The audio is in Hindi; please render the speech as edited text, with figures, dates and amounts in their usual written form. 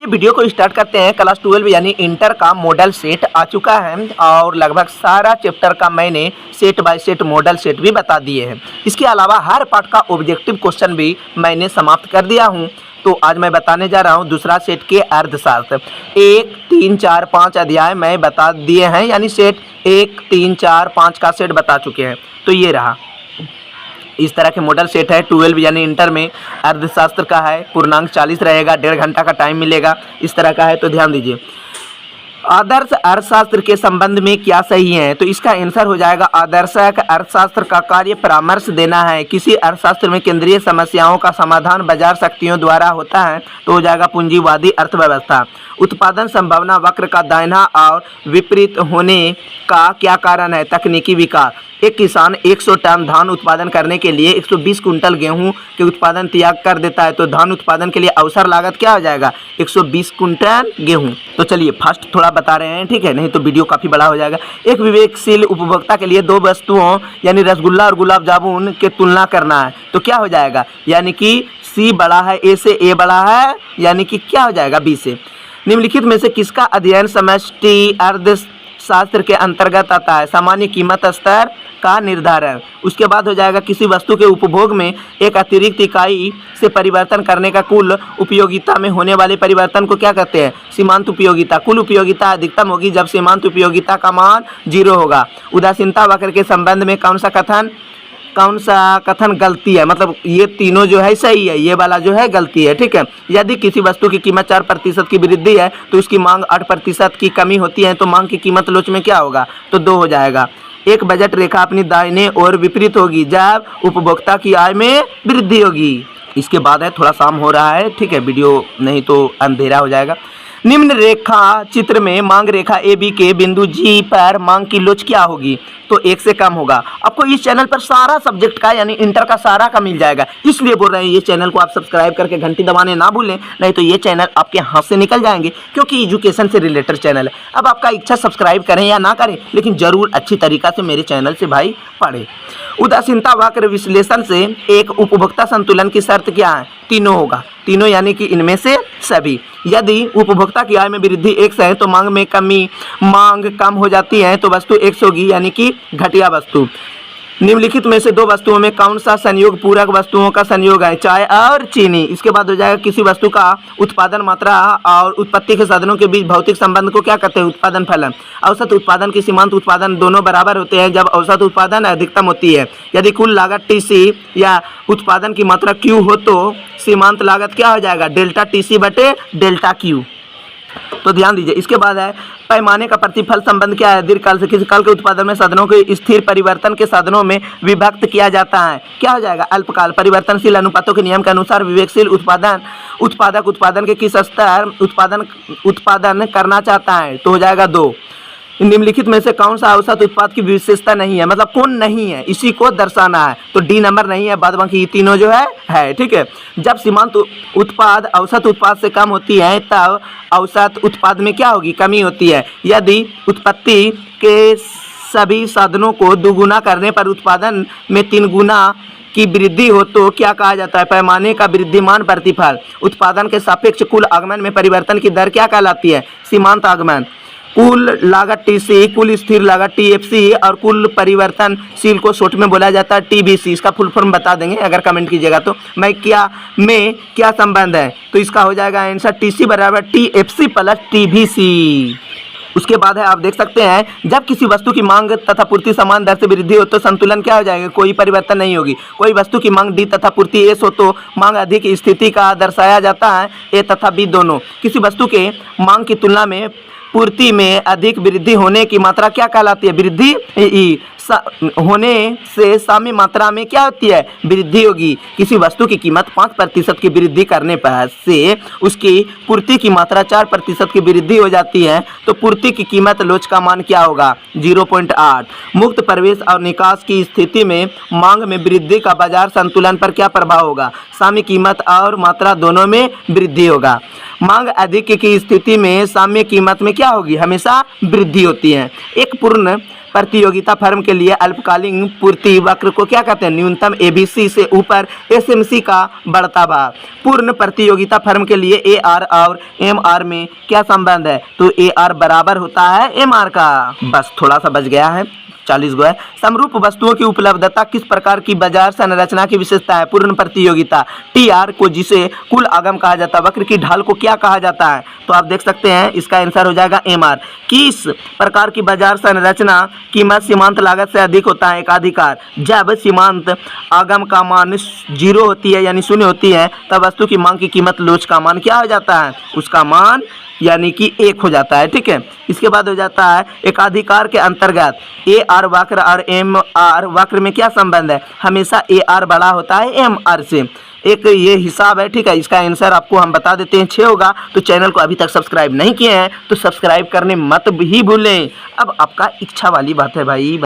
वीडियो को स्टार्ट करते हैं। क्लास 12 यानी इंटर का मॉडल सेट आ चुका है और लगभग सारा चैप्टर का मैंने set by set model set भी बता दिए हैं। इसके अलावा हर पार्ट का ऑब्जेक्टिव क्वेश्चन भी मैंने समाप्त कर दिया हूं। तो आज मैं बताने जा रहा हूं दूसरा सेट के अर्थशास्त्र। 1, 3, 4, 5 अध्याय मैं बता दिए हैं, यानी सेट 1, 3, 4, 5 का सेट बता चुके हैं। तो ये रहा, इस तरह के मॉडल सेट है। 12 यानी इंटर में अर्थशास्त्र का है, पूर्णांक 40 रहेगा, 1.5 घंटा का टाइम मिलेगा। इस तरह का है, तो ध्यान दीजिए। आदर्श अर्थशास्त्र के संबंध में क्या सही है, तो इसका आंसर हो जाएगा आदर्शक अर्थशास्त्र का कार्य परामर्श देना है। किसी अर्थशास्त्र में केंद्रीय समस्याओं का समाधान बाजार शक्तियों द्वारा होता है, तो हो जाएगा पूंजीवादी अर्थव्यवस्था। उत्पादन संभावना वक्र का दाहिना और विपरीत होने का क्या कारण है, तकनीकी विकास। एक किसान 100 टन धान उत्पादन करने के लिए 120 कुंटल गेहूं के उत्पादन त्याग कर देता है, तो धान उत्पादन के लिए अवसर लागत क्या हो जाएगा, 120 कुंटल गेहूं। तो चलिए फास्ट थोड़ा बता रहे हैं, ठीक है, नहीं तो वीडियो काफ़ी बड़ा हो जाएगा। एक विवेकशील उपभोक्ता के लिए दो वस्तुओं यानी रसगुल्ला और गुलाब जामुन की तुलना करना है, तो क्या हो जाएगा, यानी कि सी बड़ा है ए से, ए बड़ा है यानी कि क्या हो जाएगा बी से। निम्नलिखित में से किसका अध्ययन समष्टि अर्थशास्त्र के अंतर्गत आता है, सामान्य कीमत स्तर का निर्धारण। उसके बाद हो जाएगा किसी वस्तु के उपभोग में एक अतिरिक्त इकाई से परिवर्तन करने का कुल उपयोगिता में होने वाले परिवर्तन को क्या कहते हैं, सीमांत उपयोगिता। कुल उपयोगिता अधिकतम होगी जब सीमांत उपयोगिता का मान 0 होगा। उदासीनता वक्र के संबंध में कौन सा कथन गलती है, मतलब ये तीनों जो है सही है, ये वाला जो है गलती है, ठीक है। यदि किसी वस्तु की कीमत 4% की वृद्धि है तो उसकी मांग 8% की कमी होती है, तो मांग की कीमत लोच में क्या होगा, तो 2 हो जाएगा। एक बजट रेखा अपनी दाहिने और विपरीत होगी जब उपभोक्ता की आय में वृद्धि होगी। इसके बाद है, थोड़ा शाम हो रहा है, ठीक है, वीडियो नहीं तो अंधेरा हो जाएगा। निम्न रेखा चित्र में मांग रेखा ए बी के बिंदु जी पर मांग की लोच क्या होगी, तो 1 से कम होगा। आपको इस चैनल पर सारा सब्जेक्ट का यानी इंटर का सारा का मिल जाएगा, इसलिए बोल रहे हैं ये चैनल को आप सब्सक्राइब करके घंटी दबाने ना भूलें, नहीं तो ये चैनल आपके हाथ से निकल जाएंगे, क्योंकि एजुकेशन से रिलेटेड चैनल है। अब आपका इच्छा सब्सक्राइब करें या ना करें, लेकिन जरूर अच्छी तरीक़ा से मेरे चैनल से भाई पढ़ें। उदासीनता वक्र विश्लेषण से एक उपभोक्ता संतुलन की शर्त क्या है, तीनों होगा, तीनों यानी कि इनमें से सभी। यदि उपभोक्ता की आय में वृद्धि 1 है तो मांग में कमी, मांग कम हो जाती है तो वस्तु 1 होगी, यानी कि घटिया वस्तु। निम्नलिखित में से दो वस्तुओं में कौन सा संयोग पूरक वस्तुओं का संयोग है, चाय और चीनी। इसके बाद हो जाएगा किसी वस्तु का उत्पादन मात्रा और उत्पत्ति के साधनों के बीच भौतिक संबंध को क्या कहते हैं, उत्पादन फलन। औसत उत्पादन की सीमांत उत्पादन दोनों बराबर होते हैं जब औसत उत्पादन अधिकतम होती है। यदि कुल लागत TC या उत्पादन की मात्रा Q हो तो सीमांत लागत क्या हो जाएगा, डेल्टा TC बटे डेल्टा Q। तो ध्यान दीजिए। इसके बाद है पैमाने का प्रतिफल संबंध क्या है, दीर्घकाल से किसी काल के उत्पादन में साधनों के स्थिर परिवर्तन के साधनों में विभक्त किया जाता है, क्या हो जाएगा, अल्पकाल। परिवर्तनशील अनुपातों के नियम के अनुसार विवेकशील उत्पादक उत्पादन के किस स्तर उत्पादन करना चाहता है, तो हो जाएगा 2। निम्नलिखित में से कौन सा औसत उत्पाद की विशेषता नहीं है, मतलब कौन नहीं है, इसी को दर्शाना है, तो D नंबर नहीं है, बाद बाकी ये तीनों जो है, ठीक है। जब सीमांत उत्पाद औसत उत्पाद से कम होती है तब औसत उत्पाद में क्या होगी, कमी होती है। यदि उत्पत्ति के सभी साधनों को दुगुना करने पर उत्पादन में 3 गुना की वृद्धि हो तो क्या कहा जाता है, पैमाने का वृद्धिमान प्रतिफल। उत्पादन के सापेक्ष कुल आगमन में परिवर्तन की दर क्या कहलाती है, सीमांत आगमन। कुल लागत TC, कुल स्थिर लागत TFC और कुल परिवर्तनशील को शॉर्ट में बोला जाता है TBC। इसका फुल फॉर्म बता देंगे अगर कमेंट कीजिएगा तो। क्या संबंध है, तो इसका हो जाएगा आंसर TC बराबर TFC प्लस TBC। उसके बाद है, आप देख सकते हैं जब किसी वस्तु की मांग तथा पूर्ति समान दर से वृद्धि हो तो संतुलन क्या हो जाएगा, कोई परिवर्तन नहीं होगी। कोई वस्तु की मांग D तथा पूर्ति S हो तो मांग अधिक स्थिति का दर्शाया जाता है, A तथा B दोनों। किसी वस्तु के मांग की तुलना में पूर्ति में अधिक वृद्धि होने की मात्रा क्या कहलाती है, वृद्धि होने से साम्य मात्रा में क्या होती है, वृद्धि होगी। किसी वस्तु की कीमत 5% की वृद्धि करने पर से उसकी पूर्ति की मात्रा 4% की वृद्धि हो जाती है, तो पूर्ति की कीमत लोच का मान क्या होगा, 0.8। मुक्त प्रवेश और निकास की स्थिति में मांग में वृद्धि का बाजार संतुलन पर क्या प्रभाव होगा, साम्य कीमत और मात्रा दोनों में वृद्धि होगा। मांग अधिक की स्थिति में साम्य कीमत में क्या होगी, हमेशा वृद्धि होती है। एक पूर्ण प्रतियोगिता फर्म के लिए अल्पकालीन पूर्ति वक्र को क्या कहते हैं? न्यूनतम एबीसी से ऊपर एसएमसी का बढ़ता भाग। पूर्ण प्रतियोगिता फर्म के लिए एआर और एमआर में क्या संबंध है? तो एआर बराबर होता है एमआर का। बस थोड़ा सा बच गया है, 40 गो है। समरूप वस्तुओं की उपलब्धता किस प्रकार की बाजार संरचना की विशेषता है? पूर्ण प्रतियोगिता। टीआर को, जिसे कुल आगम कहा जाता है, वक्र की ढाल को क्या कहा जाता है? तो आप देख सकते हैं इसका आंसर हो जाएगा एमआर। किस प्रकार की बाजार संरचना कीमत सीमांत लागत से अधिक होता है? एकाधिकार। जब सीमांत आगम का मान 0 होती है यानी 0 होती है, तब वस्तु की मांग की कीमत लोच का मान क्या हो जाता है? उसका मान यानी कि 1 हो जाता है। ठीक है, इसके बाद हो जाता है एकाधिकार के अंतर्गत ए आर वक्र और एम आर वक्र में क्या संबंध है? हमेशा ए आर बड़ा होता है एम आर से। एक ये हिसाब है। ठीक है, इसका आंसर आपको हम बता देते हैं 6 होगा। तो चैनल को अभी तक सब्सक्राइब नहीं किए हैं तो सब्सक्राइब करने मत ही भूलें। अब आपका इच्छा वाली बात है भाई।